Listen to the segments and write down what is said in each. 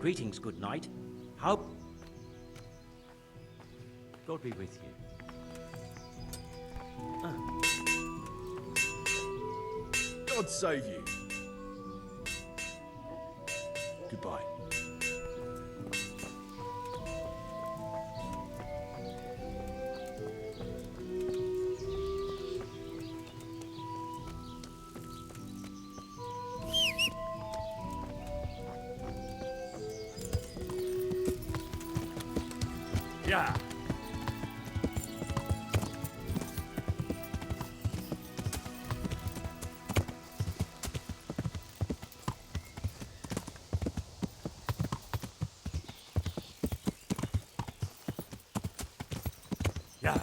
Greetings, good knight. How... God be with you. God save you. Goodbye. Yeah. Yeah.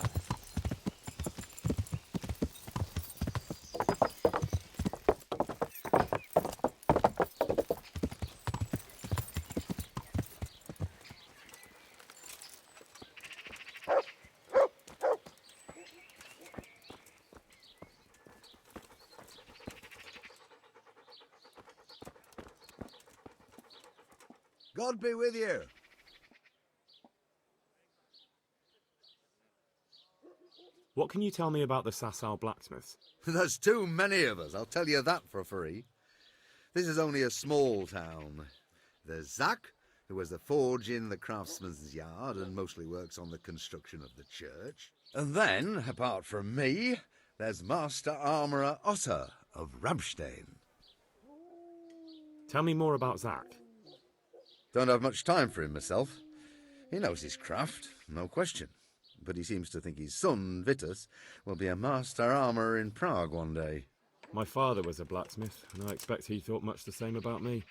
God be with you. What can you tell me about the Sasau blacksmiths? There's too many of us, I'll tell you that for free. This is only a small town. There's Zach, who has the forge in the craftsman's yard and mostly works on the construction of the church. And then, apart from me, there's Master Armourer Otter of Ramstein. Tell me more about Zach. Don't have much time for him myself. He knows his craft, no question. But he seems to think his son, Vitus, will be a master armourer in Prague one day. My father was a blacksmith, and I expect he thought much the same about me.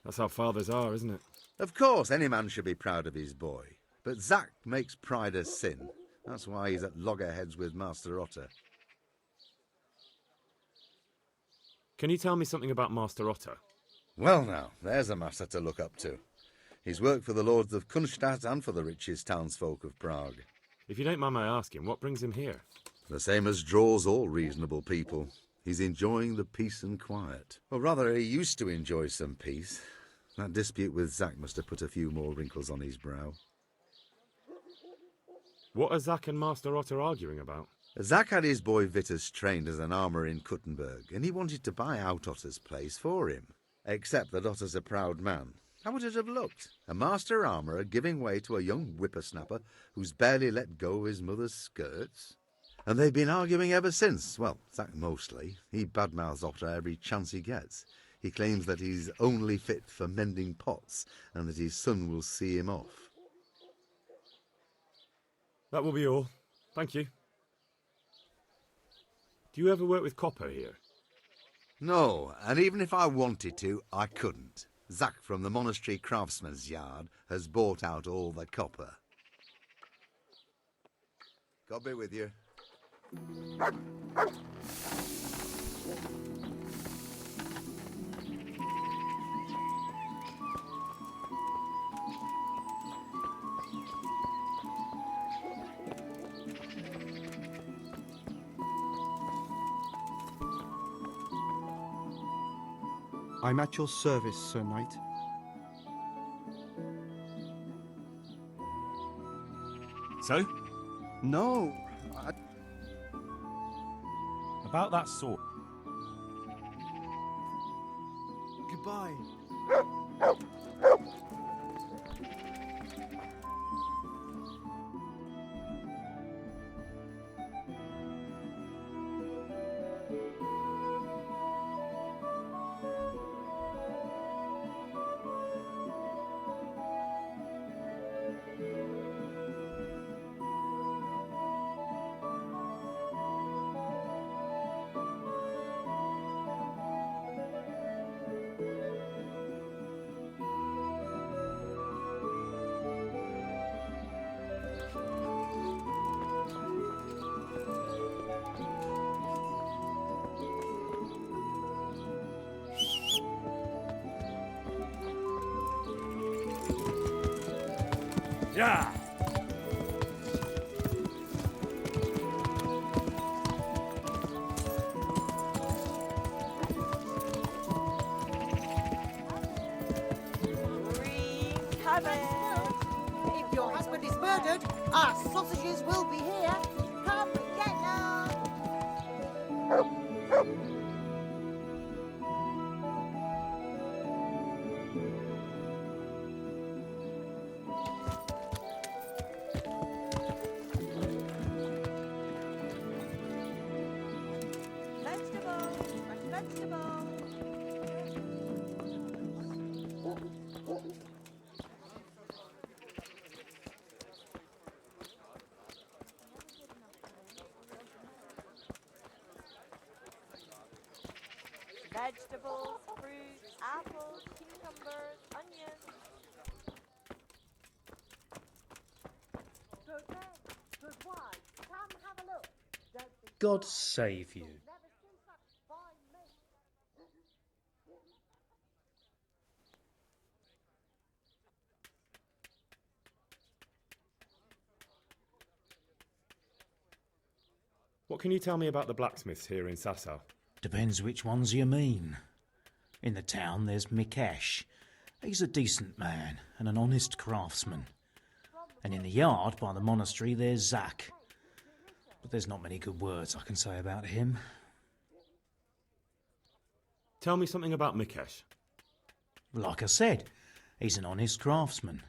That's how fathers are, isn't it? Of course, any man should be proud of his boy. But Zach makes pride a sin. That's why he's at loggerheads with Master Otter. Can you tell me something about Master Otter? Well now, there's a master to look up to. He's worked for the lords of Kunstadt and for the richest townsfolk of Prague. If you don't mind my asking, what brings him here? The same as draws all reasonable people. He's enjoying the peace and quiet. Or rather, he used to enjoy some peace. That dispute with Zach must have put a few more wrinkles on his brow. What are Zach and Master Otter arguing about? Zach had his boy Vitus trained as an armourer in Kuttenberg, and he wanted to buy out Otter's place for him. Except that Otter's a proud man. How would it have looked? A master armourer giving way to a young whippersnapper who's barely let go of his mother's skirts? And they've been arguing ever since. Well, Zach mostly. He badmouths Otter every chance he gets. He claims that he's only fit for mending pots and that his son will see him off. That will be all. Thank you. Do you ever work with copper here? No, and even if I wanted to, I couldn't. Zach from the monastery craftsman's yard has bought out all the copper. God be with you. I'm at your service, Sir Knight. So? No, About that sword. goodbye. Yeah. If your husband is murdered, our sausages will be here. Come get them. Vegetables, fruits, apples, cucumbers, onions. Good men, good wine. Come have a look. Don't be God save you. never seen such fine meat. What can you tell me about the blacksmiths here in Sasau? Depends which ones you mean. In the town there's Mikesh. He's a decent man and an honest craftsman. And in the yard by the monastery there's Zach. But there's not many good words I can say about him. Tell me something about Mikesh. Like I said, he's an honest craftsman,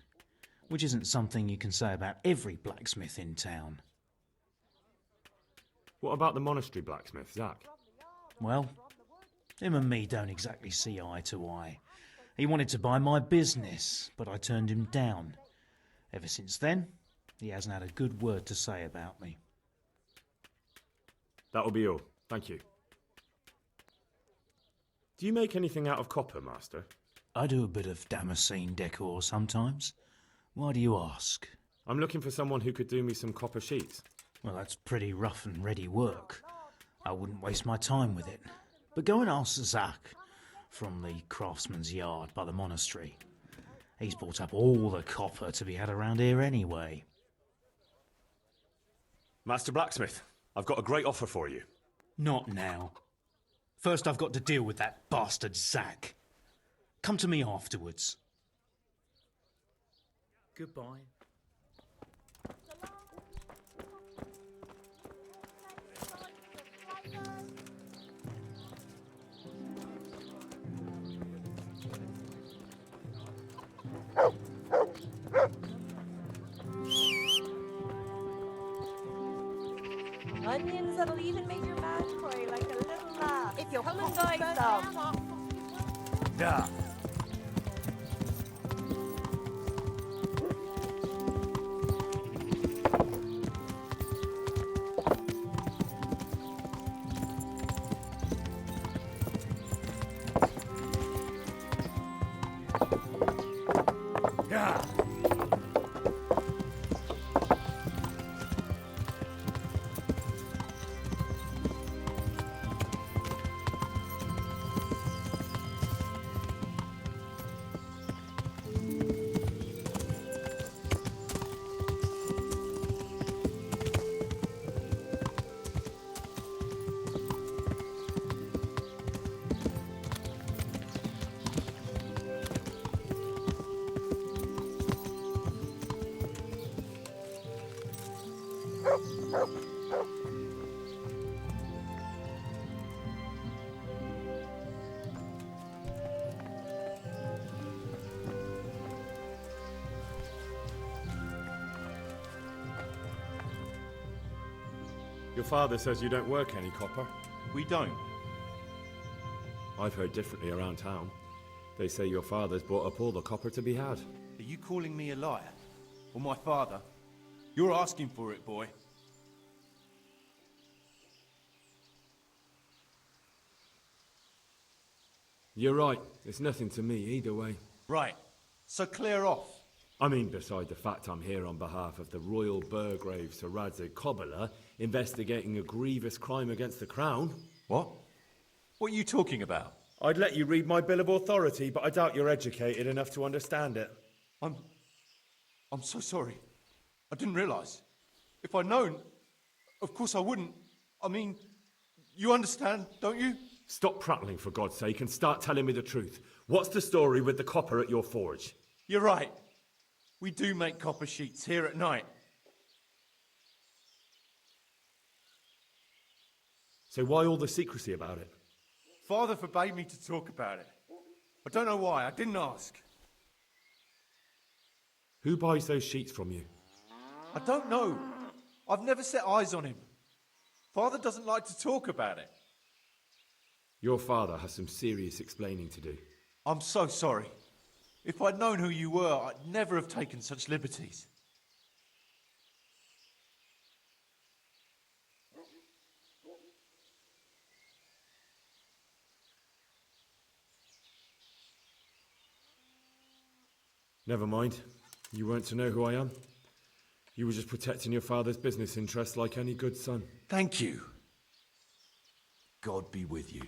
which isn't something you can say about every blacksmith in town. What about the monastery blacksmith, Zach? Well, him and me don't exactly see eye to eye. He wanted to buy my business, but I turned him down. Ever since then, he hasn't had a good word to say about me. That'll be all. Thank you. Do you make anything out of copper, Master? I do a bit of Damascene decor sometimes. Why do you ask? I'm looking for someone who could do me some copper sheets. Well, that's pretty rough and ready work. I wouldn't waste my time with it. But go and ask Zach from the craftsman's yard by the monastery. He's bought up all the copper to be had around here anyway. Master Blacksmith, I've got a great offer for you. Not now. First I've got to deal with that bastard Zach. Come to me afterwards. Goodbye. Onions that'll even make your mouth cry like a little laugh. If your Come and husband buy burns some. down, Yeah. Yeah. Your father says you don't work any copper. We don't. I've heard differently around town. They say your father's bought up all the copper to be had. Are you calling me a liar? Or my father? You're asking for it, boy. You're right. It's nothing to me either way. Right. So clear off. I mean, beside the fact I'm here on behalf of the Royal Burgrave Sir Radzig Kobyla, investigating a grievous crime against the Crown. What? What are you talking about? I'd let you read my Bill of Authority, but I doubt you're educated enough to understand it. I'm so sorry. I didn't realise. If I'd known, of course I wouldn't. I mean, you understand, don't you? Stop prattling, for God's sake, and start telling me the truth. What's the story with the copper at your forge? You're right. We do make copper sheets here at night. So why all the secrecy about it? Father forbade me to talk about it. I don't know why, I didn't ask. Who buys those sheets from you? I don't know. I've never set eyes on him. Father doesn't like to talk about it. Your father has some serious explaining to do. I'm so sorry. If I'd known who you were, I'd never have taken such liberties. Never mind. You weren't to know who I am. You were just protecting your father's business interests like any good son. Thank you. God be with you.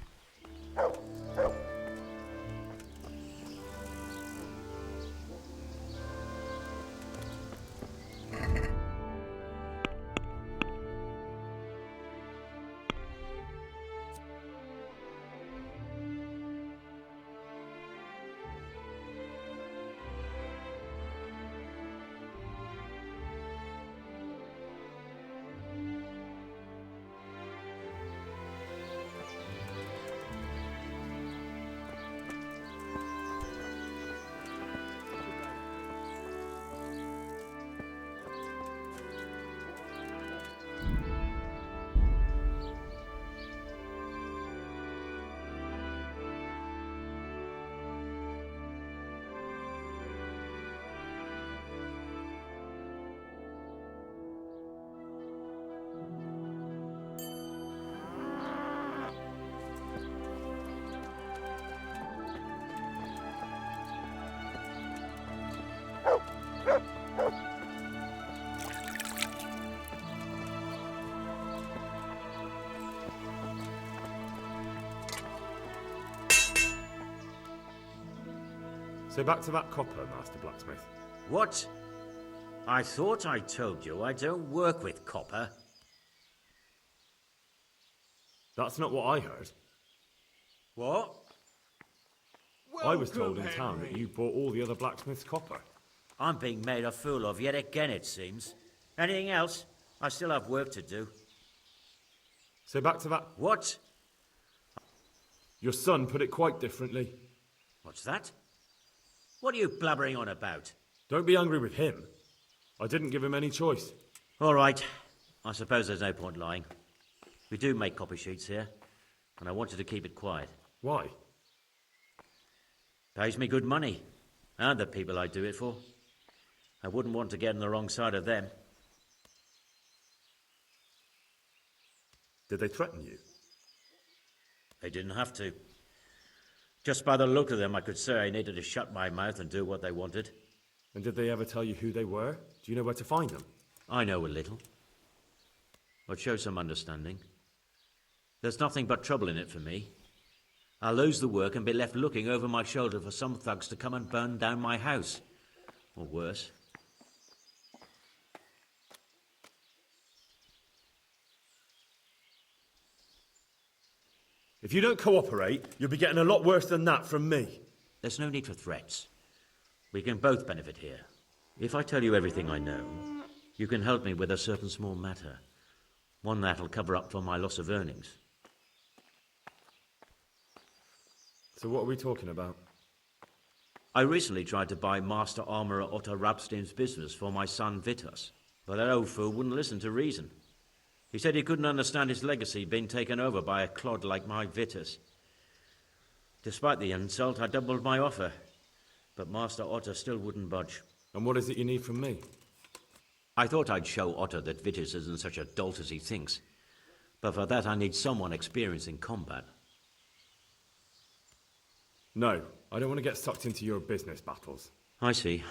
So back to that copper, Master Blacksmith. What? I thought I told you I don't work with copper. That's not what I heard. What? I was told in town that you bought all the other blacksmith's copper. I'm being made a fool of yet again, it seems. Anything else? I still have work to do. So back to that... What? Your son put it quite differently. What's that? What are you blabbering on about? Don't be angry with him. I didn't give him any choice. All right. I suppose there's no point lying. We do make copy sheets here, and I want you to keep it quiet. Why? Pays me good money, and the people I do it for. I wouldn't want to get on the wrong side of them. Did they threaten you? They didn't have to. Just by the look of them, I could say I needed to shut my mouth and do what they wanted. And did they ever tell you who they were? Do you know where to find them? I know a little. But show some understanding. There's nothing but trouble in it for me. I'll lose the work and be left looking over my shoulder for some thugs to come and burn down my house. Or worse. If you don't cooperate, you'll be getting a lot worse than that from me. There's no need for threats. We can both benefit here. If I tell you everything I know, you can help me with a certain small matter. One that'll cover up for my loss of earnings. So what are we talking about? I recently tried to buy Master Armourer Otto Rabstein's business for my son Vitus, but that old fool wouldn't listen to reason. He said he couldn't understand his legacy being taken over by a clod like my Vitus. Despite the insult, I doubled my offer, but Master Otto still wouldn't budge. And what is it you need from me? I thought I'd show Otto that Vitus isn't such a dolt as he thinks, but for that I need someone experienced in combat. No, I don't want to get sucked into your business battles. I see.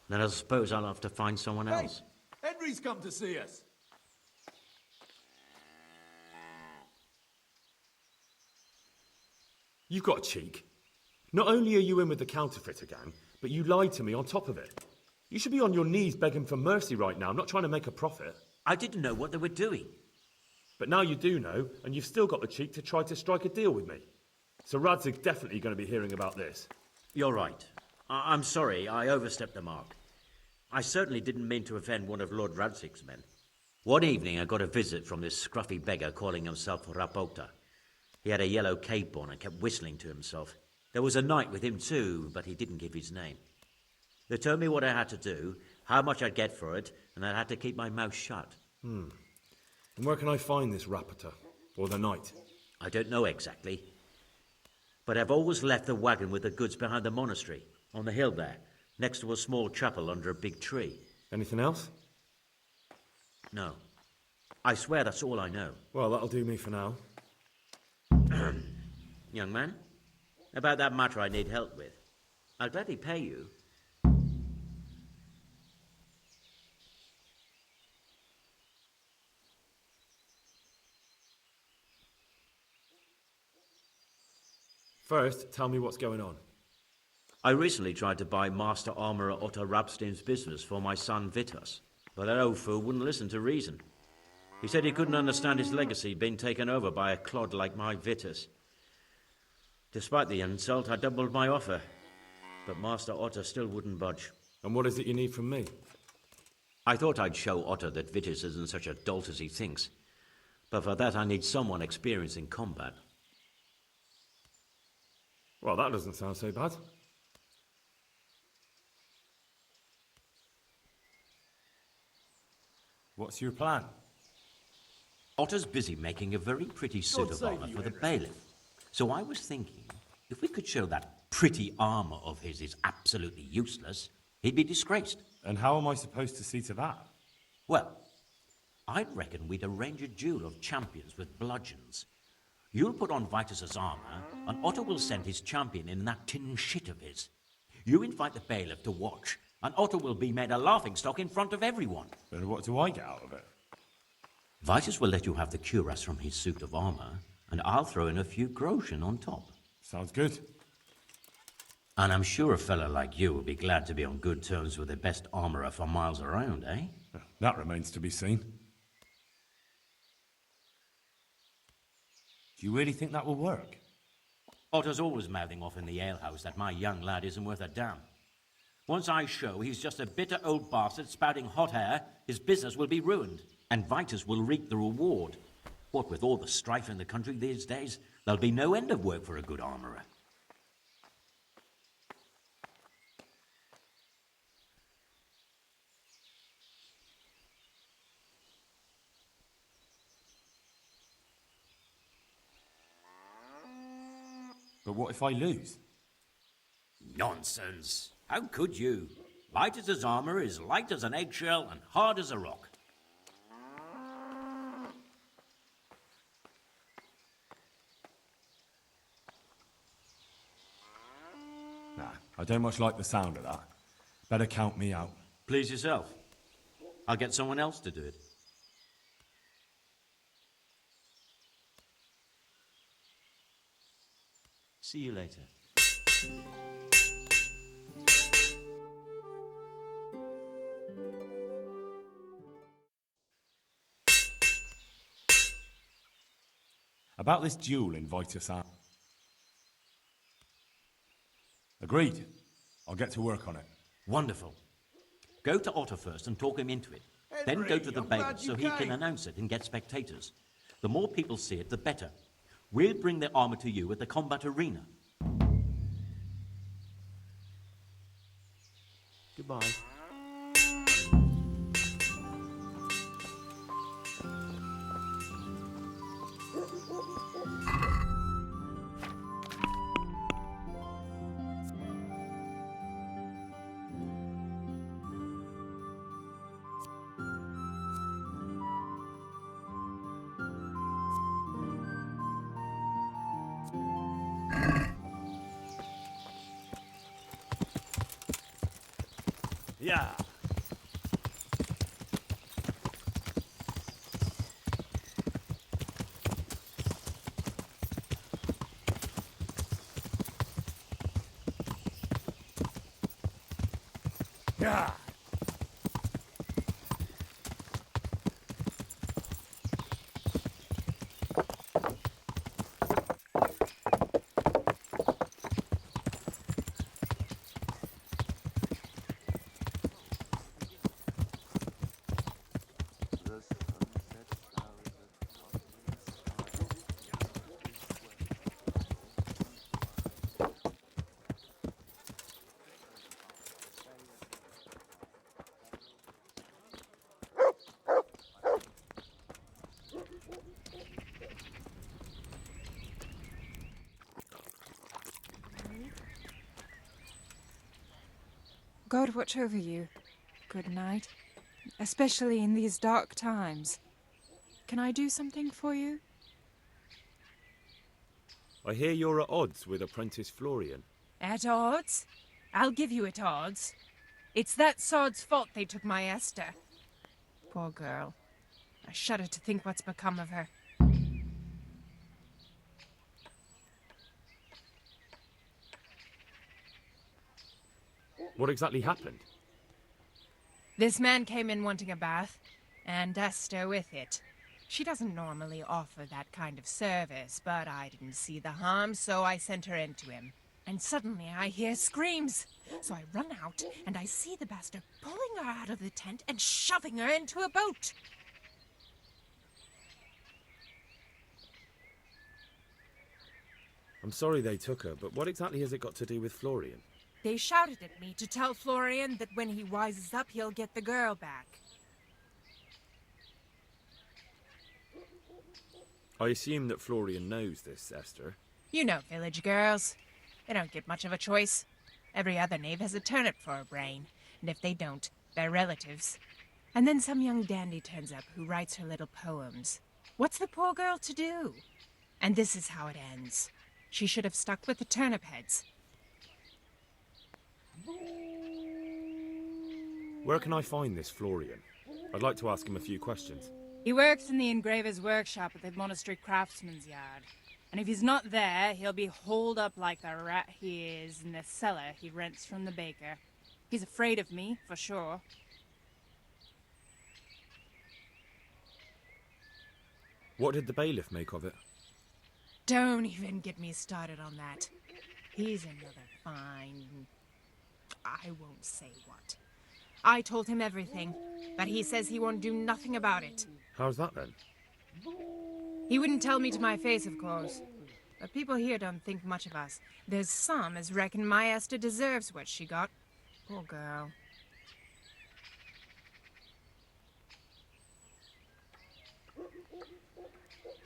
Then I suppose I'll have to find someone else. Henry's come to see us. You've got a cheek. Not only are you in with the counterfeiter gang, but you lied to me on top of it. You should be on your knees begging for mercy right now, not trying to make a profit. I didn't know what they were doing. But now you do know, and you've still got the cheek to try to strike a deal with me. So Radzig's definitely going to be hearing about this. You're right. I'm sorry, I overstepped the mark. I certainly didn't mean to offend one of Lord Radzig's men. One evening I got a visit from this scruffy beggar calling himself Rapota. He had a yellow cape on and kept whistling to himself. There was a knight with him too, but he didn't give his name. They told me what I had to do, how much I'd get for it, and I had to keep my mouth shut. And where can I find this Rapota? Or the knight? I don't know exactly. But I've always left the wagon with the goods behind the monastery, on the hill there, next to a small chapel under a big tree. Anything else? No. I swear that's all I know. Well, that'll do me for now. Young man, about that matter I need help with. I'll gladly pay you. First, tell me what's going on. I recently tried to buy Master Armourer Otto Rabstein's business for my son Vitus, but that old fool wouldn't listen to reason. He said he couldn't understand his legacy being taken over by a clod like my Vitus. Despite the insult, I doubled my offer, but Master Otto still wouldn't budge. And what is it you need from me? I thought I'd show Otto that Vitus isn't such a dolt as he thinks, but for that I need someone experienced in combat. Well, that doesn't sound so bad. What's your plan? Otto's busy making a very pretty suit of armour for the bailiff. So I was thinking, if we could show that pretty armour of his is absolutely useless, he'd be disgraced. And how am I supposed to see to that? Well, I'd reckon we'd arrange a duel of champions with bludgeons. You'll put on Vitus's armour, and Otto will send his champion in that tin shit of his. You invite the bailiff to watch, and Otto will be made a laughingstock in front of everyone. But what do I get out of it? Vitus will let you have the cuirass from his suit of armour, and I'll throw in a few groschen on top. Sounds good. And I'm sure a fella like you will be glad to be on good terms with the best armourer for miles around, eh? That remains to be seen. Do you really think that will work? Otto's always mouthing off in the alehouse that my young lad isn't worth a damn. Once I show he's just a bitter old bastard spouting hot air, his business will be ruined, and Vitus will reap the reward. What with all the strife in the country these days, there'll be no end of work for a good armourer. But what if I lose? Nonsense. How could you? Vitus's armour is light as an eggshell and hard as a rock. Nah, I don't much like the sound of that. Better count me out. Please yourself. I'll get someone else to do it. See you later. About this duel in Vitus Arm. Agreed. I'll get to work on it. Wonderful. Go to Otto first and talk him into it. Then go to the bailiff so he can announce it and get spectators. The more people see it, the better. We'll bring the armour to you at the combat arena. Goodbye. Yeah. Yeah. God watch over you. Good night. Especially in these dark times. Can I do something for you? I hear you're at odds with apprentice Florian. At odds? I'll give you at odds. It's that sod's fault they took my Esther. Poor girl. I shudder to think what's become of her. What exactly happened? This man came in wanting a bath, and Esther with it. She doesn't normally offer that kind of service, but I didn't see the harm, so I sent her in to him. And suddenly I hear screams. So I run out, and I see the bastard pulling her out of the tent and shoving her into a boat. I'm sorry they took her, but what exactly has it got to do with Florian? They shouted at me to tell Florian that when he wises up, he'll get the girl back. I assume that Florian knows this, Esther. You know village girls. They don't get much of a choice. Every other knave has a turnip for a brain, and if they don't, they're relatives. And then some young dandy turns up who writes her little poems. What's the poor girl to do? And this is how it ends. She should have stuck with the turnip heads. Where can I find this Florian? I'd like to ask him a few questions. He works in the engraver's workshop at the monastery craftsman's yard. And if he's not there, he'll be holed up like the rat he is in the cellar he rents from the baker. He's afraid of me, for sure. What did the bailiff make of it? Don't even get me started on that. He's another fine... I won't say what. I told him everything, but he says he won't do nothing about it. How's that then? He wouldn't tell me to my face, of course. But people here don't think much of us. There's some as reckon my Esther deserves what she got. Poor girl.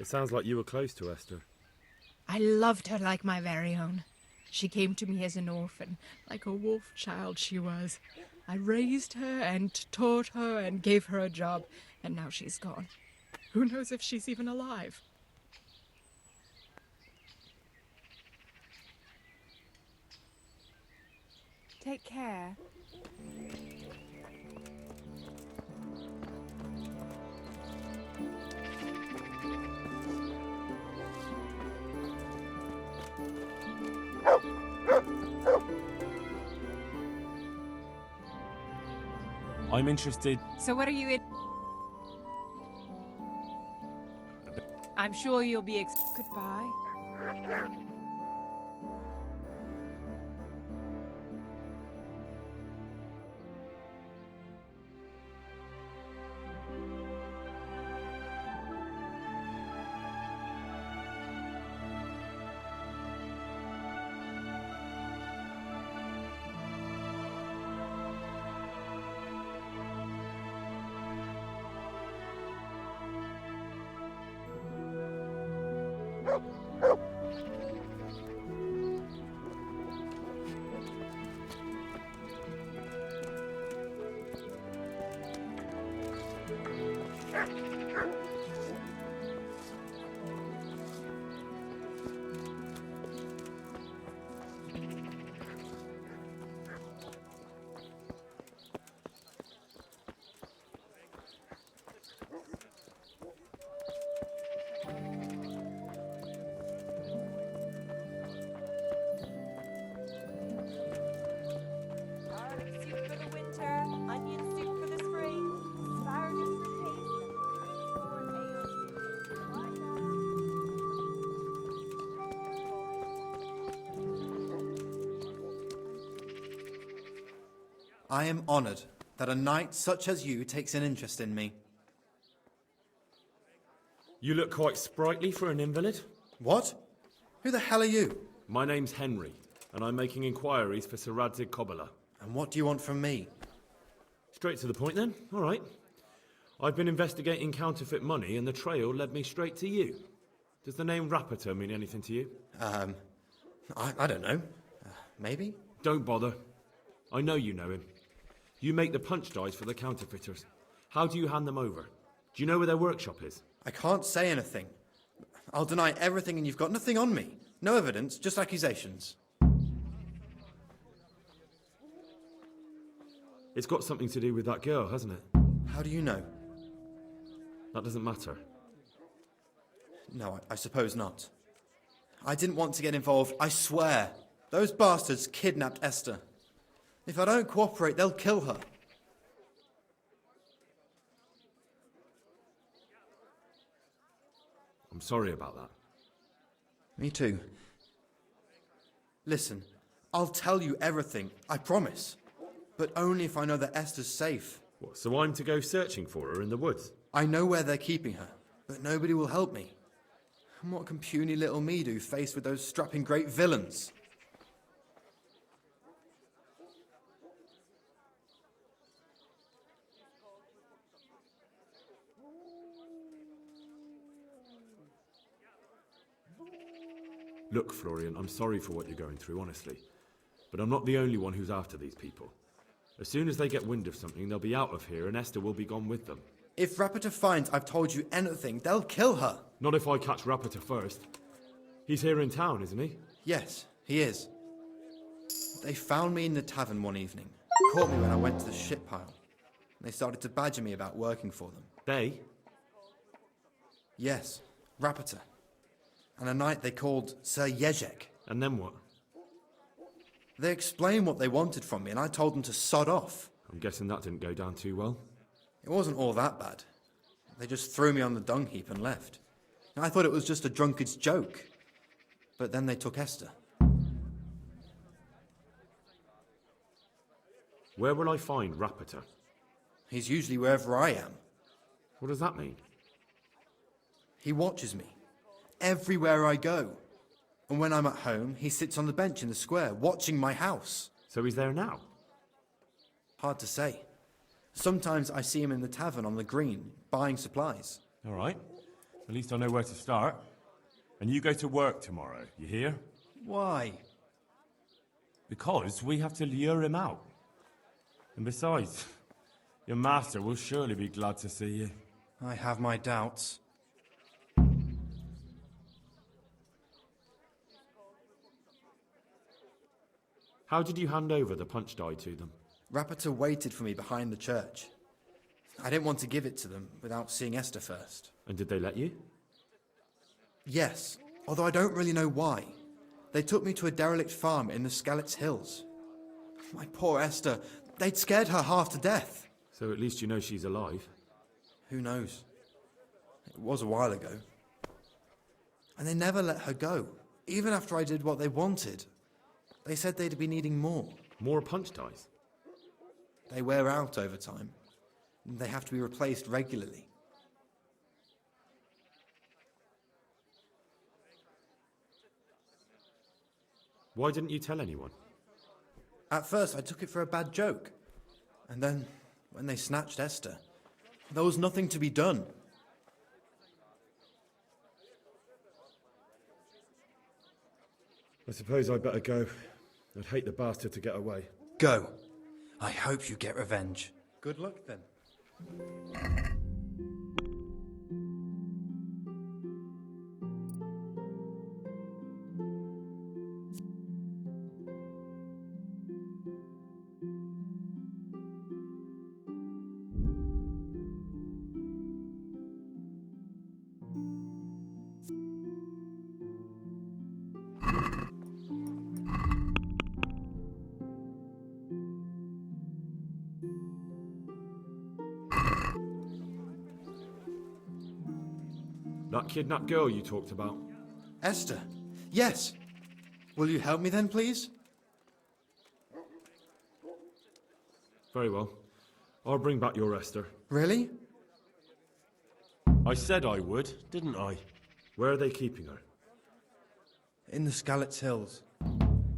It sounds like you were close to Esther. I loved her like my very own. She came to me as an orphan, like a wolf child she was. I raised her and taught her and gave her a job, and now she's gone. Who knows if she's even alive? Take care. I'm interested... So what are you in? I'm sure you'll be Goodbye. Garlic soup for the winter, onion soup for the spring, asparagus for taste, and corn ale. I am honored that a knight such as you takes an interest in me. You look quite sprightly for an invalid. What? Who the hell are you? My name's Henry, and I'm making inquiries for Sir Radzig Kobyla. And what do you want from me? Straight to the point then. All right. I've been investigating counterfeit money, and the trail led me straight to you. Does the name Rapiter mean anything to you? I don't know. Maybe? Don't bother. I know you know him. You make the punch dies for the counterfeiters. How do you hand them over? Do you know where their workshop is? I can't say anything. I'll deny everything and you've got nothing on me. No evidence, just accusations. It's got something to do with that girl, hasn't it? How do you know? That doesn't matter. No, I suppose not. I didn't want to get involved, I swear. Those bastards kidnapped Esther. If I don't cooperate, they'll kill her. I'm sorry about that. Me too. Listen, I'll tell you everything, I promise. But only if I know that Esther's safe. What, so I'm to go searching for her in the woods? I know where they're keeping her, but nobody will help me. And what can puny little me do faced with those strapping great villains? Look, Florian, I'm sorry for what you're going through, honestly. But I'm not the only one who's after these people. As soon as they get wind of something, they'll be out of here and Esther will be gone with them. If Rapiter finds I've told you anything, they'll kill her. Not if I catch Rapiter first. He's here in town, isn't he? Yes, he is. They found me in the tavern one evening. Caught me when I went to the ship pile. They started to badger me about working for them. They? Yes, Rapiter. And a knight they called Sir Jezek. And then what? They explained what they wanted from me, and I told them to sod off. I'm guessing that didn't go down too well. It wasn't all that bad. They just threw me on the dung heap and left. I thought it was just a drunkard's joke. But then they took Esther. Where will I find Rapiter? He's usually wherever I am. What does that mean? He watches me. Everywhere I go. And when I'm at home, he sits on the bench in the square, watching my house. So he's there now? Hard to say. Sometimes I see him in the tavern on the green, buying supplies. All right. At least I know where to start. And you go to work tomorrow, you hear? Why? Because we have to lure him out. And besides, your master will surely be glad to see you. I have my doubts. How did you hand over the punch die to them? Rapiter waited for me behind the church. I didn't want to give it to them without seeing Esther first. And did they let you? Yes, although I don't really know why. They took me to a derelict farm in the Skalitz Hills. My poor Esther, they'd scared her half to death. So at least you know she's alive. Who knows? It was a while ago. And they never let her go, even after I did what they wanted. They said they'd be needing more. More punch dies? They wear out over time. They have to be replaced regularly. Why didn't you tell anyone? At first, I took it for a bad joke. And then, when they snatched Esther, there was nothing to be done. I suppose I'd better go. I'd hate the bastard to get away. Go. I hope you get revenge. Good luck, then. That kidnapped girl you talked about? Esther. Yes. Will you help me then, please? Very well. I'll bring back your Esther. Really? I said I would, didn't I? Where are they keeping her? In the Skalitz Hills.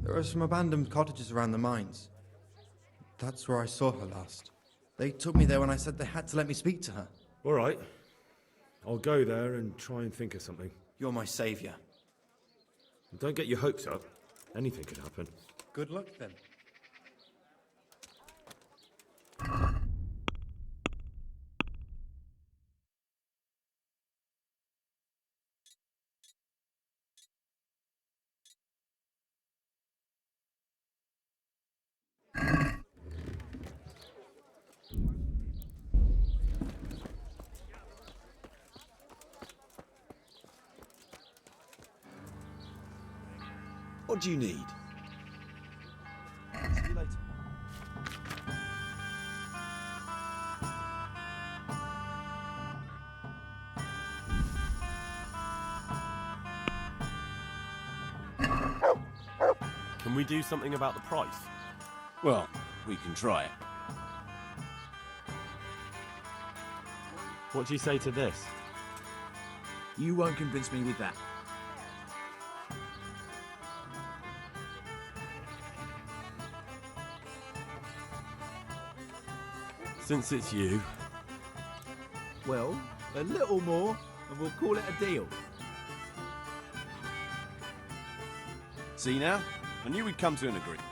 There are some abandoned cottages around the mines. That's where I saw her last. They took me there when I said they had to let me speak to her. All right. I'll go there and try and think of something. You're my saviour. Don't get your hopes up. Anything could happen. Good luck, then. What do you need? See you later. Can we do something about the price? Well, we can try it. What do you say to this? You won't convince me with that. Since it's you. Well, a little more, and we'll call it a deal. See now? I knew we'd come to an agreement.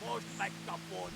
Won't make the wood.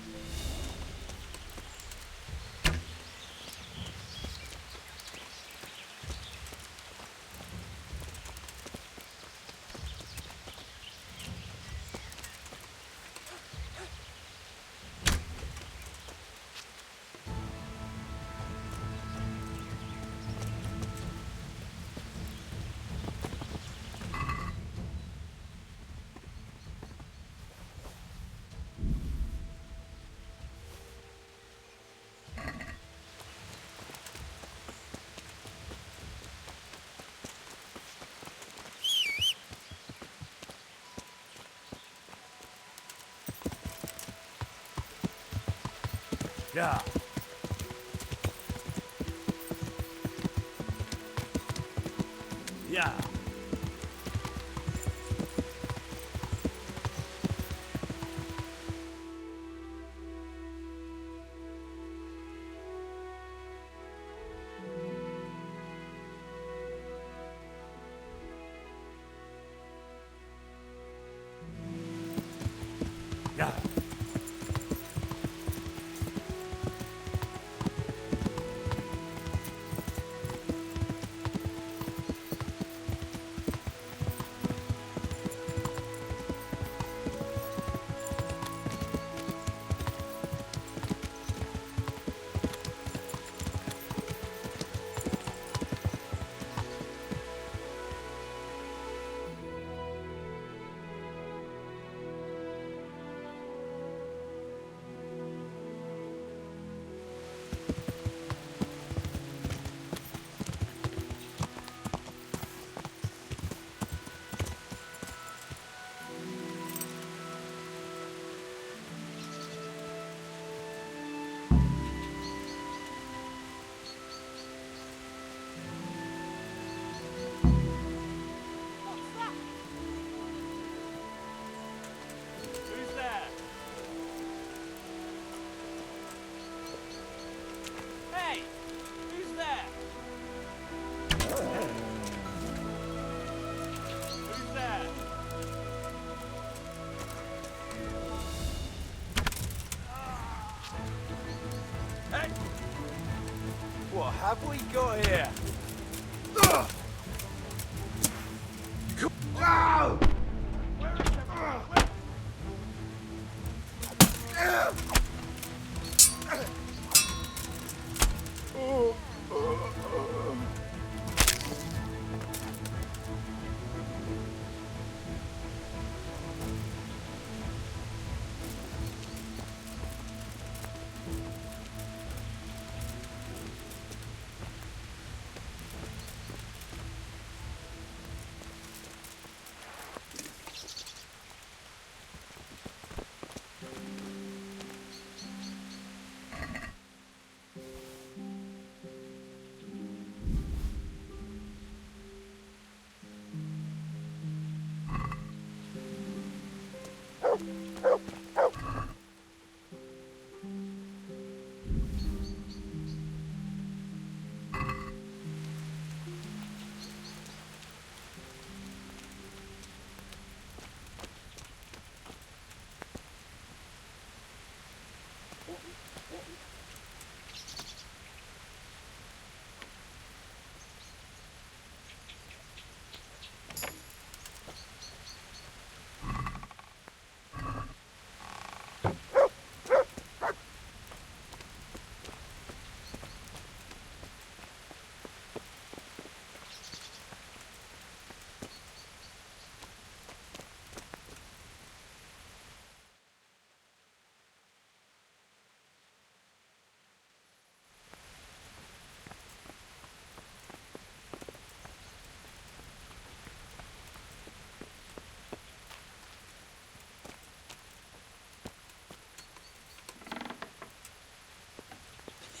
Yeah. Yeah. Yeah. Who's there? Hey! Who's there? Who's there? Hey! What have we got here? No!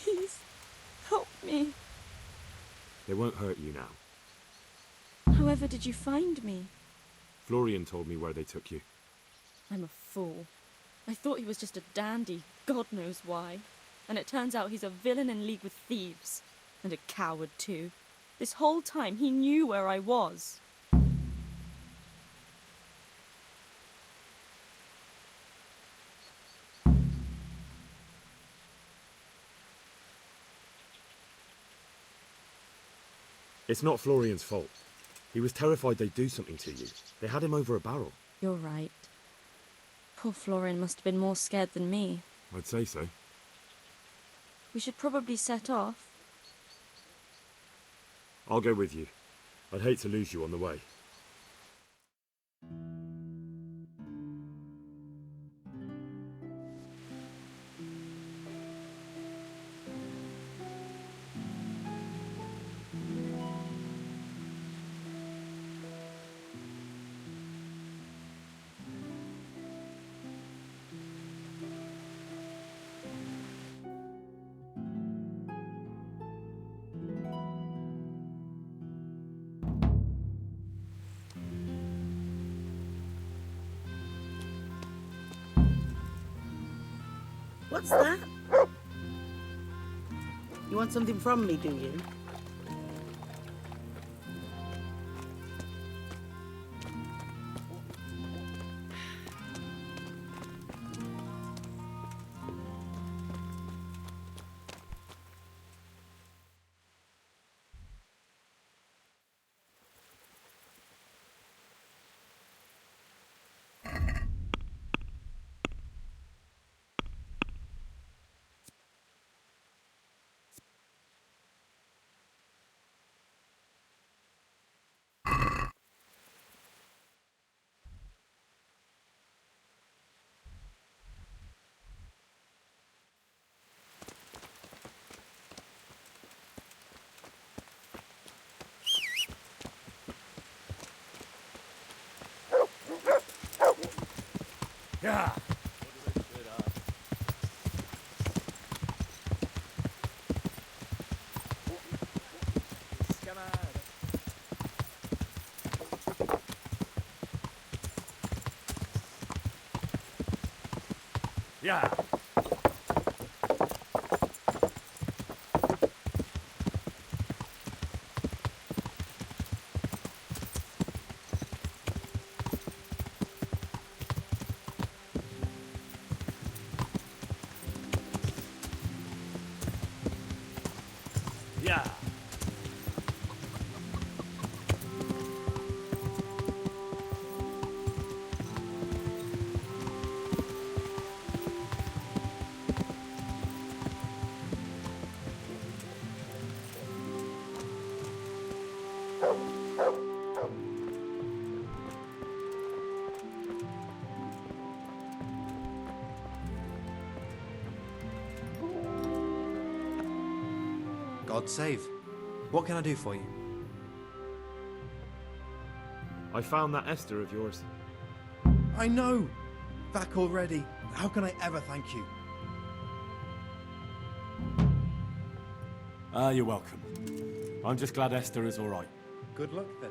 Please, help me. They won't hurt you now. However did you find me? Florian told me where they took you. I'm a fool. I thought he was just a dandy, God knows why. And it turns out he's a villain in league with thieves. And a coward too. This whole time he knew where I was. It's not Florian's fault. He was terrified they'd do something to you. They had him over a barrel. You're right. Poor Florian must have been more scared than me. I'd say so. We should probably set off. I'll go with you. I'd hate to lose you on the way. What's that? You want something from me, do you? Yeah. Yeah. Yeah. God save. What can I do for you? I found that Esther of yours. I know! Back already. How can I ever thank you? You're welcome. I'm just glad Esther is all right. Good luck then.